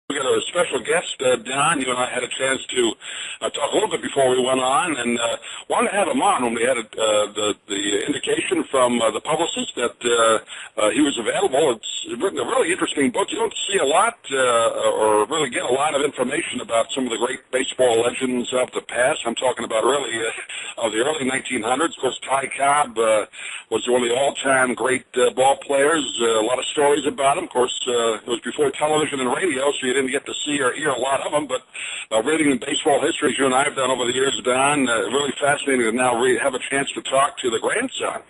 We got a special guest, Don. You and I had a chance to talk a little bit before we went on, and wanted to have him on when we had the indication from the publicist that he was available. It's written a really interesting book. You don't see a lot or really get a lot of information about some of the great baseball legends of the past. I'm talking about really of the early 1900s. Of course, Ty Cobb was one of the all-time great ball players. A lot of stories about him. Of course, it was before television and radio, so you didn't get to see or hear a lot of them, but reading in baseball history, as you and I have done over the years, Don, really fascinating to now have a chance to talk to the grandson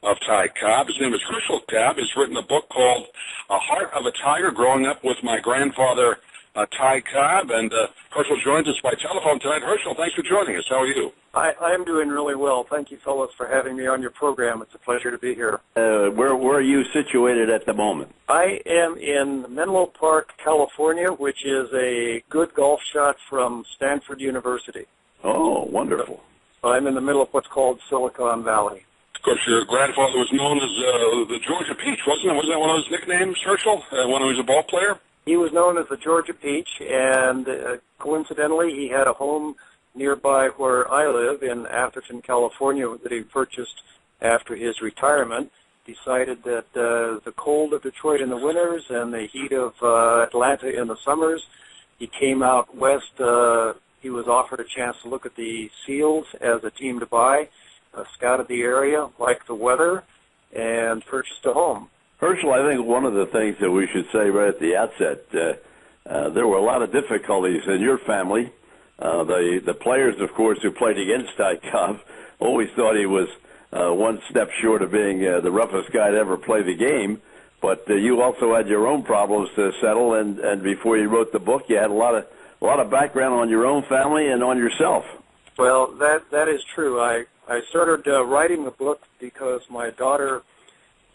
of Ty Cobb. His name is Herschel Cobb. He's written a book called A Heart of a Tiger, Growing Up with My Grandfather, Ty Cobb, and Herschel joins us by telephone tonight. Herschel, thanks for joining us. How are you? I'm doing really well. Thank you, fellas, for having me on your program. It's a pleasure to be here. Where are you situated at the moment? I am in Menlo Park, California, which is a good golf shot from Stanford University. Oh, wonderful. I'm in the middle of what's called Silicon Valley. Of course, your grandfather was known as the Georgia Peach, wasn't it? Wasn't that one of his nicknames, Herschel, when he was a ball player? He was known as the Georgia Peach, and coincidentally, he had a home nearby where I live in Atherton, California, that he purchased after his retirement. Decided that the cold of Detroit in the winters and the heat of Atlanta in the summers, he came out west. He was offered a chance to look at the Seals as a team to buy, scouted the area, liked the weather, and purchased a home. Herschel, I think one of the things that we should say right at the outset, there were a lot of difficulties in your family. The players, of course, who played against Ty Cobb always thought he was one step short of being the roughest guy to ever play the game. But you also had your own problems to settle, and before you wrote the book, you had a lot of background on your own family and on yourself. Well, that is true. I started writing the book because my daughter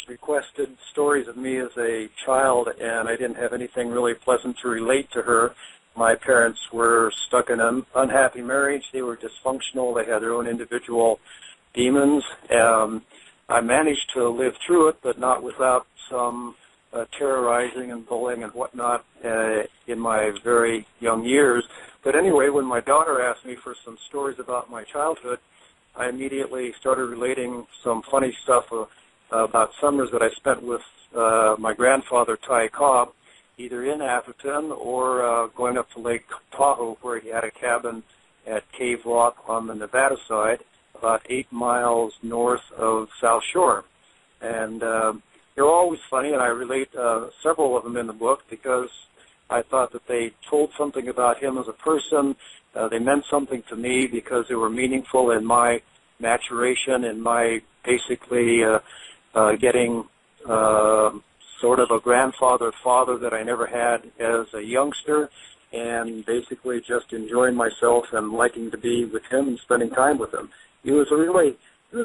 requested stories of me as a child, and I didn't have anything really pleasant to relate to her. My parents were stuck in an unhappy marriage. They were dysfunctional. They had their own individual demons. I managed to live through it, but not without some terrorizing and bullying and whatnot in my very young years. But anyway, when my daughter asked me for some stories about my childhood, I immediately started relating some funny stuff about summers that I spent with my grandfather, Ty Cobb, either in Atherton or going up to Lake Tahoe, where he had a cabin at Cave Rock on the Nevada side, about 8 miles north of South Shore. And they're always funny, and I relate several of them in the book because I thought that they told something about him as a person. They meant something to me because they were meaningful in my maturation, in my basically getting sort of a grandfather-father that I never had as a youngster, and basically just enjoying myself and liking to be with him and spending time with him. It was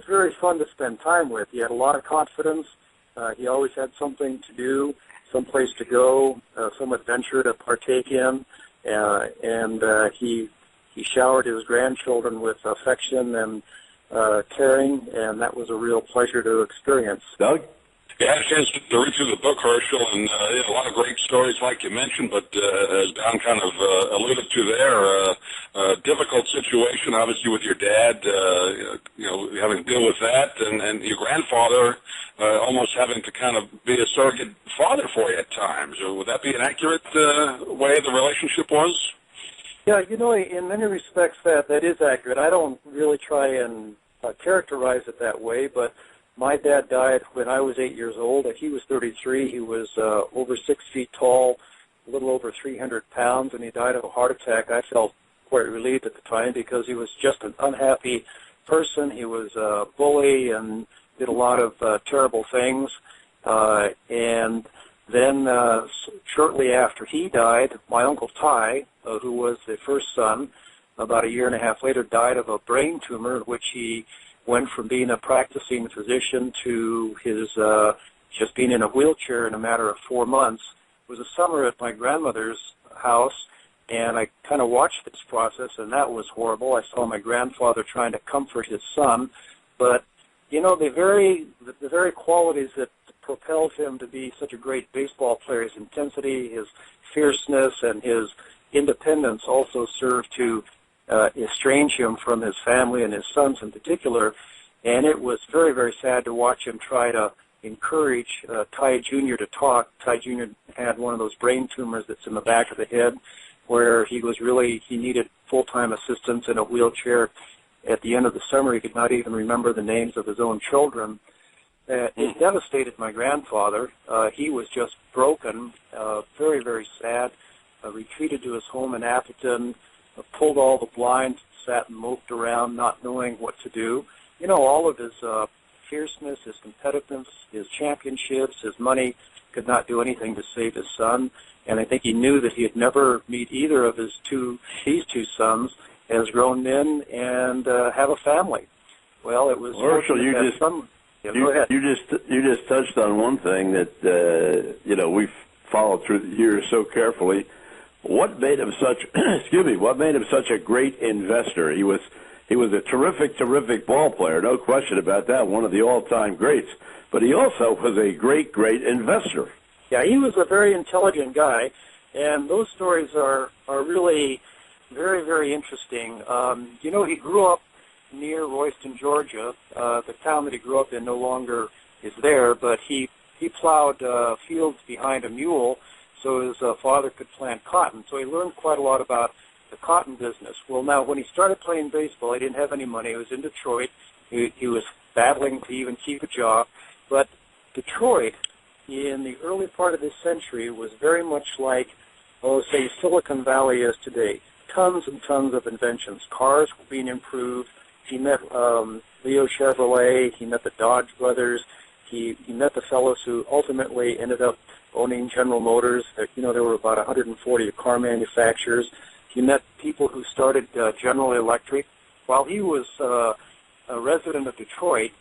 very fun to spend time with. He had a lot of confidence. He always had something to do, some place to go, some adventure to partake in, and he showered his grandchildren with affection and caring, and that was a real pleasure to experience. Doug? Yeah, I had a chance to read through the book, Herschel, and a lot of great stories like you mentioned, but as Don kind of alluded to there, difficult situation, obviously, with your dad, having to deal with that, and your grandfather almost having to kind of be a surrogate father for you at times. Would that be an accurate way the relationship was? Yeah, in many respects that is accurate. I don't really try and characterize it that way, but my dad died when I was 8 years old. He was 33. He was over 6 feet tall, a little over 300 pounds, and he died of a heart attack. I felt quite relieved at the time because he was just an unhappy person. He was a bully and did a lot of terrible things. And then shortly after he died, my Uncle Ty, who was the first son, about a year and a half later, died of a brain tumor, which he went from being a practicing physician to his just being in a wheelchair in a matter of 4 months. It was a summer at my grandmother's house, and I kind of watched this process, and that was horrible. I saw my grandfather trying to comfort his son, but the very qualities that propelled him to be such a great baseball player. His intensity, his fierceness, and his independence also served to estrange him from his family and his sons in particular. And it was very, very sad to watch him try to encourage Ty Jr. to talk. Ty Jr. had one of those brain tumors that's in the back of the head, where he needed full-time assistance in a wheelchair. At the end of the summer, he could not even remember the names of his own children. It devastated my grandfather. He was just broken, very, very sad, retreated to his home in Atherton, pulled all the blinds, sat and moped around, not knowing what to do. You know, all of his fierceness, his competitiveness, his championships, his money could not do anything to save his son. And I think he knew that he'd never meet either of these two sons as grown men and have a family. Well, it was Herschel, you just touched on one thing that we've followed through the years so carefully. What made him such what made him such a great investor? He was a terrific ball player, no question about that, one of the all-time greats. But he also was a great investor. Yeah, he was a very intelligent guy, and those stories are really very, very interesting. He grew up near Royston, Georgia. The town that he grew up in no longer is there, but he plowed fields behind a mule so his father could plant cotton. So he learned quite a lot about the cotton business. Well, now, when he started playing baseball, he didn't have any money. He was in Detroit. He was battling to even keep a job. But Detroit, in the early part of this century, was very much like, say, Silicon Valley is today. Tons and tons of inventions. Cars were being improved. He met Leo Chevrolet. He met the Dodge brothers. He met the fellows who ultimately ended up owning General Motors. There were about 140 car manufacturers. He met people who started General Electric. While he was a resident of Detroit,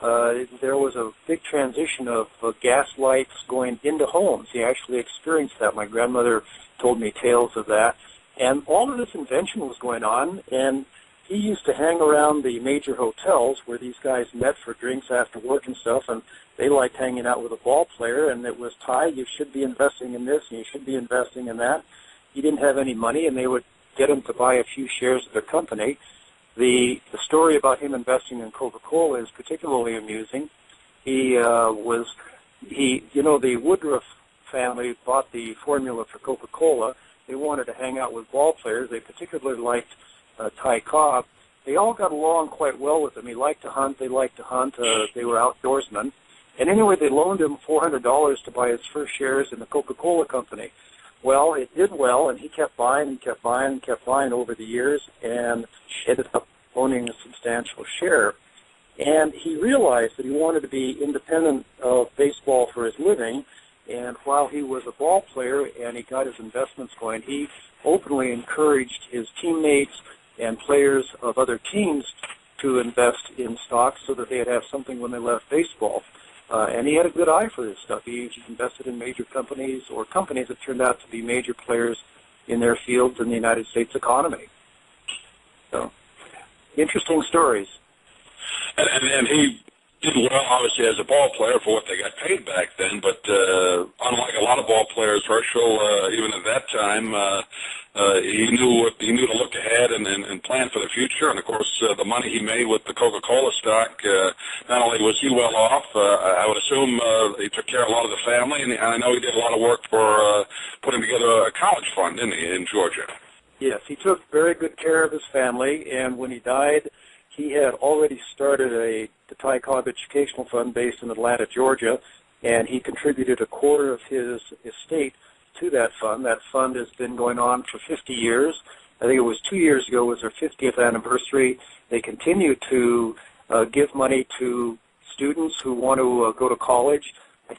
there was a big transition of gas lights going into homes. He actually experienced that. My grandmother told me tales of that. And all of this invention was going on, and he used to hang around the major hotels where these guys met for drinks after work and stuff, and they liked hanging out with a ball player, and it was, Ty, you should be investing in this, and you should be investing in that. He didn't have any money, and they would get him to buy a few shares of their company. The story about him investing in Coca-Cola is particularly amusing. The Woodruff family bought the formula for Coca-Cola. They wanted to hang out with ball players. They particularly liked Ty Cobb. They all got along quite well with him. He liked to hunt. They liked to hunt. They were outdoorsmen. And anyway, they loaned him $400 to buy his first shares in the Coca-Cola company. Well, it did well, and he kept buying and kept buying and kept buying over the years and ended up owning a substantial share. And he realized that he wanted to be independent of baseball for his living, and while he was a ball player and he got his investments going, he openly encouraged his teammates and players of other teams to invest in stocks so that they'd have something when they left baseball. And he had a good eye for this stuff. He invested in major companies or companies that turned out to be major players in their fields in the United States economy. So, interesting stories. And he did well, obviously, as a ball player for what they got paid back then, but unlike a lot of ball players, Herschel, even at that time, he knew to look ahead and plan for the future. And, of course, the money he made with the Coca-Cola stock, not only was he well off, I would assume he took care of a lot of the family, and I know he did a lot of work for putting together a college fund, didn't he, in Georgia? Yes, he took very good care of his family, and when he died, he had already started the Ty Cobb Educational Fund based in Atlanta, Georgia, and he contributed a quarter of his estate to that fund. That fund has been going on for 50 years. I think it was 2 years ago was their 50th anniversary. They continue to give money to students who want to go to college. I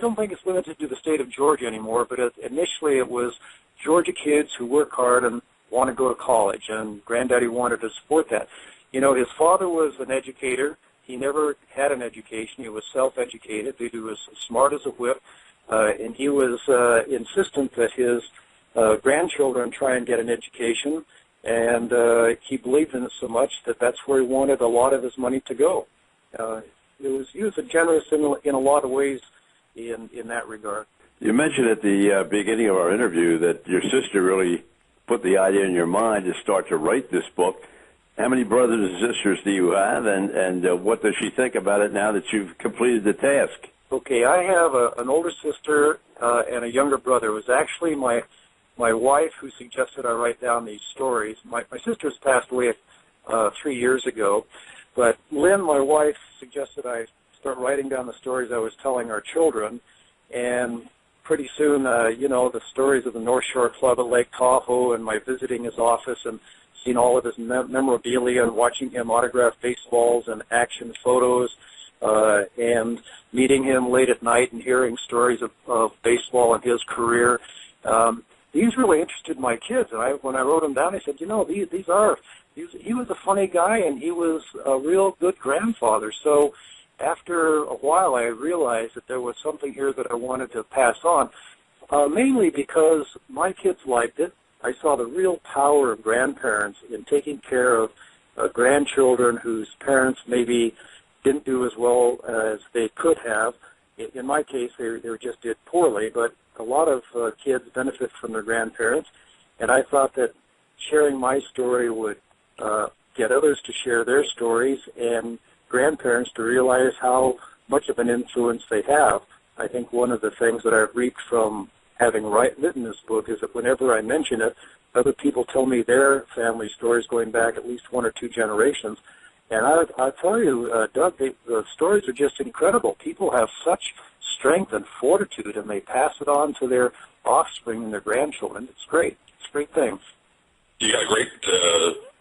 don't think it's limited to the state of Georgia anymore, but initially it was Georgia kids who work hard and want to go to college, and Granddaddy wanted to support that. You know, his father was an educator. He never had an education. He was self-educated. He was smart as a whip, and he was insistent that his grandchildren try and get an education, and he believed in it so much that that's where he wanted a lot of his money to go. he was generous in a lot of ways in that regard. You mentioned at the beginning of our interview that your sister really put the idea in your mind to start to write this book. How many brothers and sisters do you have, and what does she think about it now that you've completed the task? Okay, I have an older sister and a younger brother. It was actually my wife who suggested I write down these stories. My sister's passed away 3 years ago, but Lynn, my wife, suggested I start writing down the stories I was telling our children, and pretty soon, the stories of the North Shore Club at Lake Tahoe and my visiting his office and seeing all of his memorabilia and watching him autograph baseballs and action photos and meeting him late at night and hearing stories of baseball and his career. These really interested my kids, and when I wrote them down, I said, he was a funny guy, and he was a real good grandfather. So after a while, I realized that there was something here that I wanted to pass on, mainly because my kids liked it. I saw the real power of grandparents in taking care of grandchildren whose parents maybe didn't do as well as they could have. In my case, they just did poorly, but a lot of kids benefit from their grandparents, and I thought that sharing my story would get others to share their stories and grandparents to realize how much of an influence they have. I think one of the things that I've reaped from having written this book is that whenever I mention it, other people tell me their family stories going back at least 1 or 2 generations. And I tell you, Doug, the stories are just incredible. People have such strength and fortitude, and they pass it on to their offspring and their grandchildren. It's great. It's a great thing. You got a great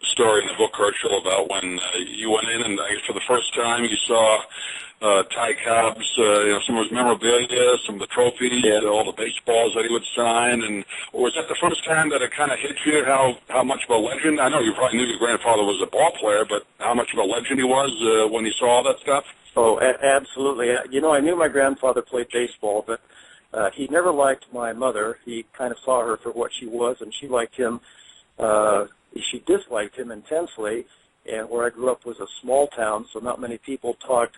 story in the book, Herschel, about when you went in and I guess for the first time you saw Ty Cobb's, some of his memorabilia, some of the trophies, all the baseballs that he would sign. And was that the first time that it kind of hit you how much of a legend? I know you probably knew your grandfather was a ball player, but how much of a legend he was when you saw all that stuff? Oh, absolutely. I knew my grandfather played baseball, but he never liked my mother. He kind of saw her for what she was, and she liked him. She disliked him intensely, and where I grew up was a small town, so not many people talked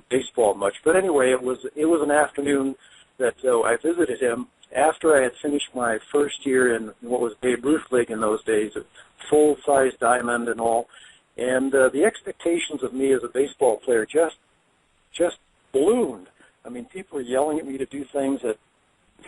baseball much. But anyway, it was an afternoon that I visited him after I had finished my first year in what was Babe Ruth League in those days, a full-size diamond and all. And the expectations of me as a baseball player just ballooned. I mean, people were yelling at me to do things that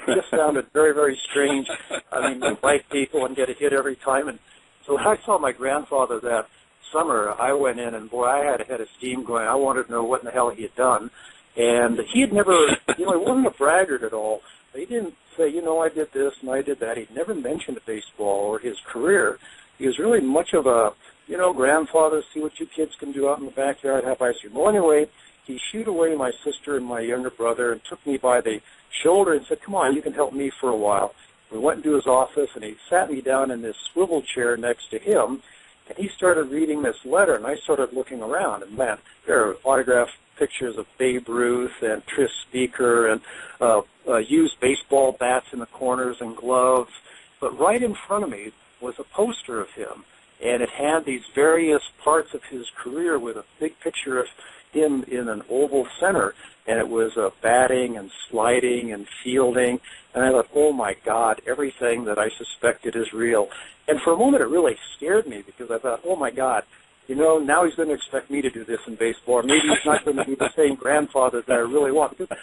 just sounded very, very strange. I mean, to bite people and get a hit every time. And so when I saw my grandfather that summer, I went in, and boy, I had a head of steam going. I wanted to know what in the hell he had done. And he had never, he wasn't a braggart at all. He didn't say, I did this and I did that. He'd never mentioned baseball or his career. He was really much of a, grandfather, see what you kids can do out in the backyard, have ice cream. Well, anyway, he shooed away my sister and my younger brother and took me by the shoulder and said, come on, you can help me for a while. We went into his office, and he sat me down in this swivel chair next to him, and he started reading this letter, and I started looking around, and man, there are autographed pictures of Babe Ruth and Tris Speaker and used baseball bats in the corners and gloves. But right in front of me was a poster of him, and it had these various parts of his career with a big picture of him in an oval center, and it was batting and sliding and fielding, and I thought, oh my God, everything that I suspected is real. And for a moment it really scared me because I thought, oh my God, now he's going to expect me to do this in baseball, or maybe he's not going to be the same grandfather that I really want. Because,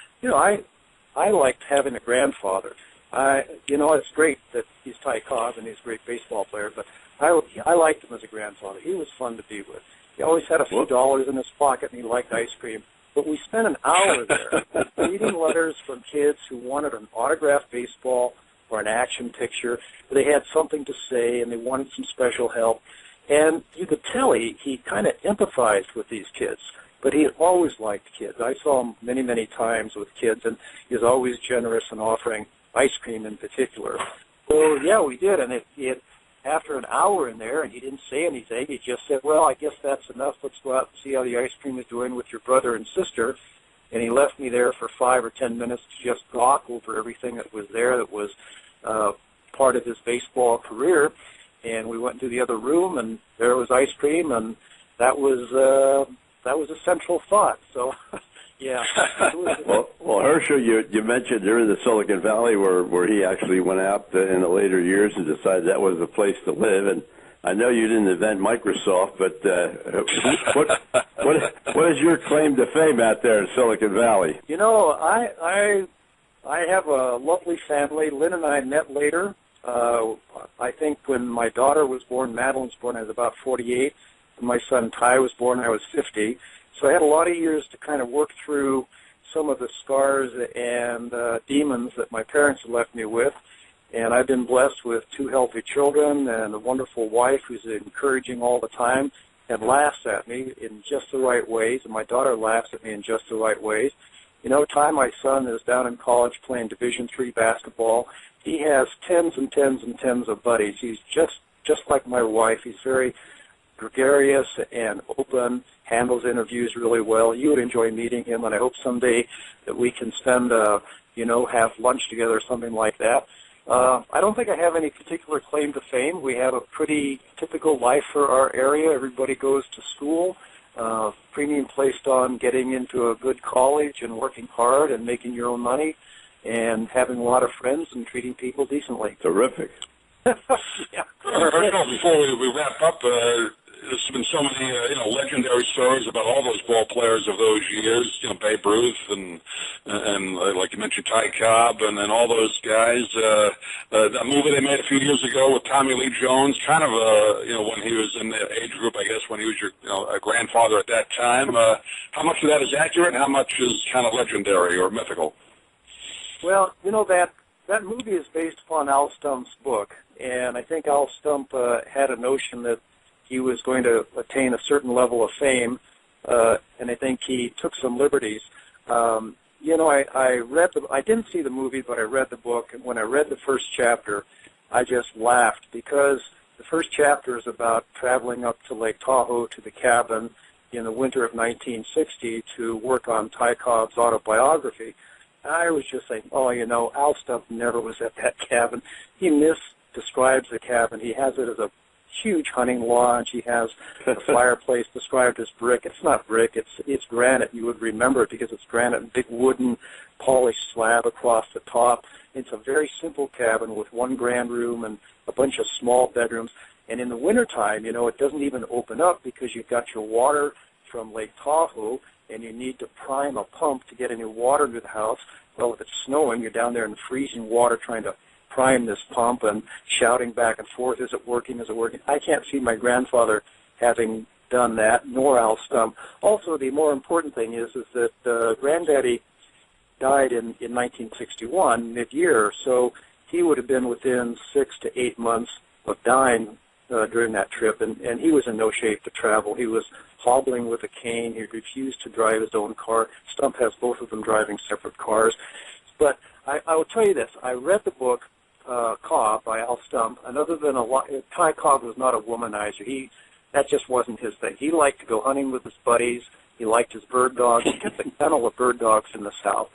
I liked having a grandfather. It's great that he's Ty Cobb and he's a great baseball player, but I liked him as a grandfather. He was fun to be with. He always had a few dollars in his pocket, and he liked ice cream. But we spent an hour there reading letters from kids who wanted an autographed baseball or an action picture. They had something to say, and they wanted some special help. And you could tell he kind of empathized with these kids, but he always liked kids. I saw him many, many times with kids, and he was always generous in offering ice cream in particular. Well, yeah, we did, and after an hour in there, and he didn't say anything. He just said, well, I guess that's enough. Let's go out and see how the ice cream is doing with your brother and sister. And he left me there for 5 or 10 minutes to just gawk over everything that was there that was part of his baseball career. And we went into the other room, and there was ice cream, and that was that was a central thought. So, yeah. Well, Herschel, you mentioned you're in the Silicon Valley where he actually went out in the later years and decided that was the place to live. And I know you didn't invent Microsoft, but what is your claim to fame out there in Silicon Valley? You know, I have a lovely family. Lynn and I met later. I think when my daughter was born, Madeline was born, I was about 48. When my son Ty was born, I was 50. So I had a lot of years to kind of work through some of the scars and demons that my parents had left me with. And I've been blessed with 2 healthy children and a wonderful wife who's encouraging all the time and laughs at me in just the right ways. And my daughter laughs at me in just the right ways. You know, Ty, my son, is down in college playing Division III basketball. He has tens and tens and tens of buddies. He's just like my wife. He's very gregarious and open, handles interviews really well. You would enjoy meeting him, and I hope someday that we can spend, have lunch together or something like that. I don't think I have any particular claim to fame. We have a pretty typical life for our area. Everybody goes to school. Premium placed on getting into a good college and working hard and making your own money and having a lot of friends and treating people decently. Terrific. Yeah. Herschel, before we wrap up, there's been so many, legendary stories about all those ball players of those years, Babe Ruth and like you mentioned, Ty Cobb and all those guys. A movie they made a few years ago with Tommy Lee Jones, kind of, when he was in the age group, I guess, when he was your, a grandfather at that time. How much of that is accurate and how much is kind of legendary or mythical? Well, that movie is based upon Al Stump's book, and I think Al Stump had a notion that he was going to attain a certain level of fame, and I think he took some liberties. I didn't see the movie, but I read the book, and when I read the first chapter, I just laughed because the first chapter is about traveling up to Lake Tahoe to the cabin in the winter of 1960 to work on Ty Cobb's autobiography. I was just saying, Al Stump never was at that cabin. He misdescribes the cabin. He has it as a huge hunting lodge. He has a fireplace described as brick. It's not brick. It's granite. You would remember it because it's granite and big wooden polished slab across the top. It's a very simple cabin with one grand room and a bunch of small bedrooms. And in the wintertime, it doesn't even open up because you've got your water from Lake Tahoe, and you need to prime a pump to get any water into the house. Well, if it's snowing, you're down there in freezing water trying to prime this pump and shouting back and forth, is it working, is it working? I can't see my grandfather having done that, nor Al Stump. Also, the more important thing is that Granddaddy died in 1961, mid-year, so he would have been within 6 to 8 months of dying during that trip, and he was in no shape to travel. He was hobbling with a cane. He refused to drive his own car. Stump has both of them driving separate cars. But I will tell you this. I read the book, Cobb by Al Stump, and other than Ty Cobb was not a womanizer. That just wasn't his thing. He liked to go hunting with his buddies. He liked his bird dogs. He kept a kennel of bird dogs in the South.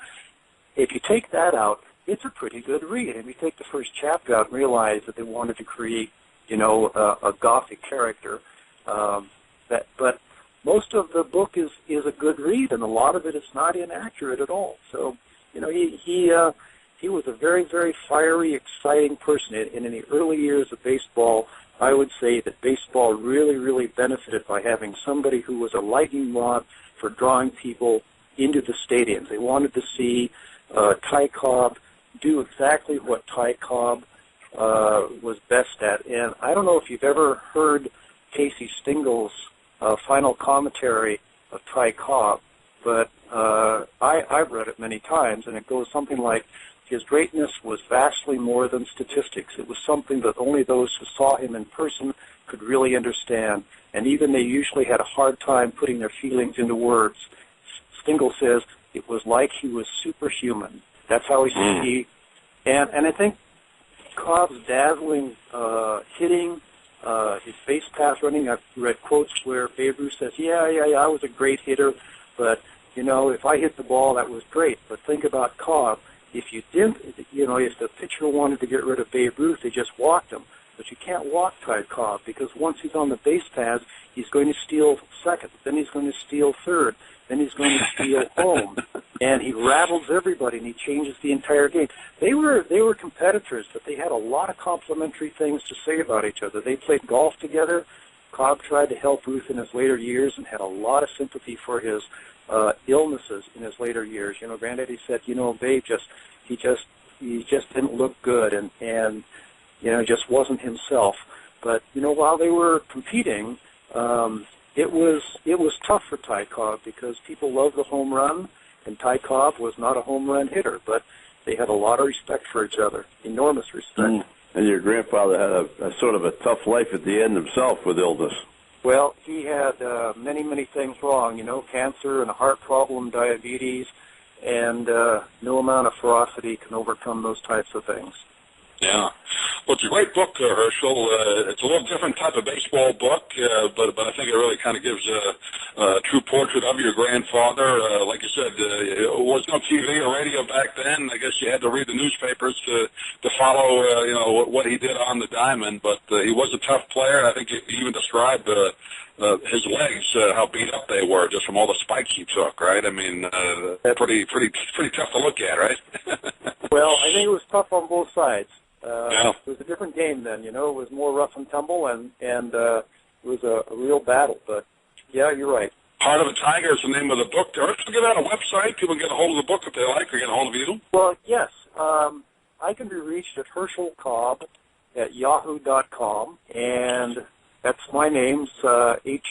If you take that out, it's a pretty good read. And you take the first chapter out and realize that they wanted to create, a Gothic character. But most of the book is a good read, and a lot of it is not inaccurate at all. So, he was a very, very fiery, exciting person. And in the early years of baseball, I would say that baseball really, really benefited by having somebody who was a lightning rod for drawing people into the stadiums. They wanted to see Ty Cobb do exactly what Ty Cobb was best at. And I don't know if you've ever heard Casey Stingel's final commentary of Ty Cobb, but I've read it many times, and it goes something like, his greatness was vastly more than statistics. It was something that only those who saw him in person could really understand, and even they usually had a hard time putting their feelings into words. Stingle says it was like he was superhuman. That's how he and I think Cobb's dazzling hitting, his base pass running. I've read quotes where Babe Ruth says, yeah, I was a great hitter, but, if I hit the ball, that was great. But think about Cobb. If you didn't, if the pitcher wanted to get rid of Babe Ruth, they just walked him. But you can't can't walk Ty Cobb because once he's on the base paths, he's going to steal second, then he's going to steal third, then he's going to steal home, and he rattles everybody and he changes the entire game. They were competitors, but they had a lot of complimentary things to say about each other. They played golf together. Cobb tried to help Ruth in his later years and had a lot of sympathy for his illnesses in his later years. You know, granted, he said, you know, Babe he just didn't look good, and you know, just wasn't himself. But you know, while they were competing, it was tough for Ty Cobb because people loved the home run, and Ty Cobb was not a home run hitter, but they had a lot of respect for each other, enormous respect. And your grandfather had a sort of a tough life at the end himself with illness. Well, he had many things wrong, you know, cancer and a heart problem, diabetes, and no amount of ferocity can overcome those types of things. Yeah. Well, it's a great book, Herschel. It's a little different type of baseball book, but I think it really kind of gives a true portrait of your grandfather. Like you said, it was no TV or radio back then. I guess you had to read the newspapers to follow, you know, what he did on the diamond. But he was a tough player. I think he even described his legs, how beat up they were just from all the spikes he took. Right? I mean, pretty tough to look at, right? Well, I think it was tough on both sides. Yeah. It was a different game then, you know. It was more rough and tumble, and it was a real battle. But, yeah, you're right. Heart of a Tiger is the name of the book. Herschel, give out a website. People can get a hold of the book if they like, or get a hold of you. Well, yes. I can be reached at Herschel Cobb at yahoo.com, and that's my name. It's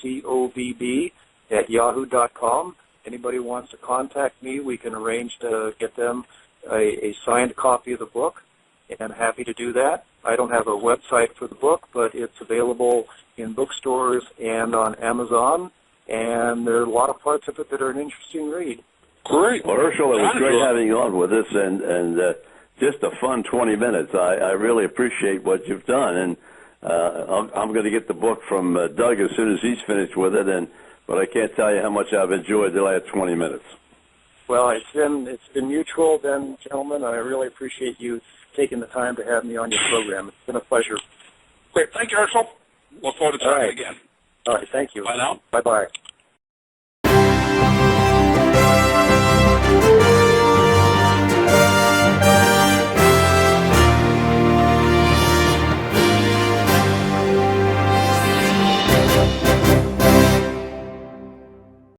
HERSCHELCOBB at yahoo.com. Anybody wants to contact me, we can arrange to get them a signed copy of the book, and I'm happy to do that. I don't have a website for the book, but it's available in bookstores and on Amazon, and there are a lot of parts of it that are an interesting read. Great. Well, Herschel, it was great having you on with us, and just a fun 20 minutes. I really appreciate what you've done, and I'm going to get the book from Doug as soon as he's finished with it, but I can't tell you how much I've enjoyed the last 20 minutes. Well, it's been mutual then, gentlemen. I really appreciate you taking the time to have me on your program. It's been a pleasure. Great. Thank you, Herschel. Look forward to talking again. All right. Thank you. Bye now. Bye-bye.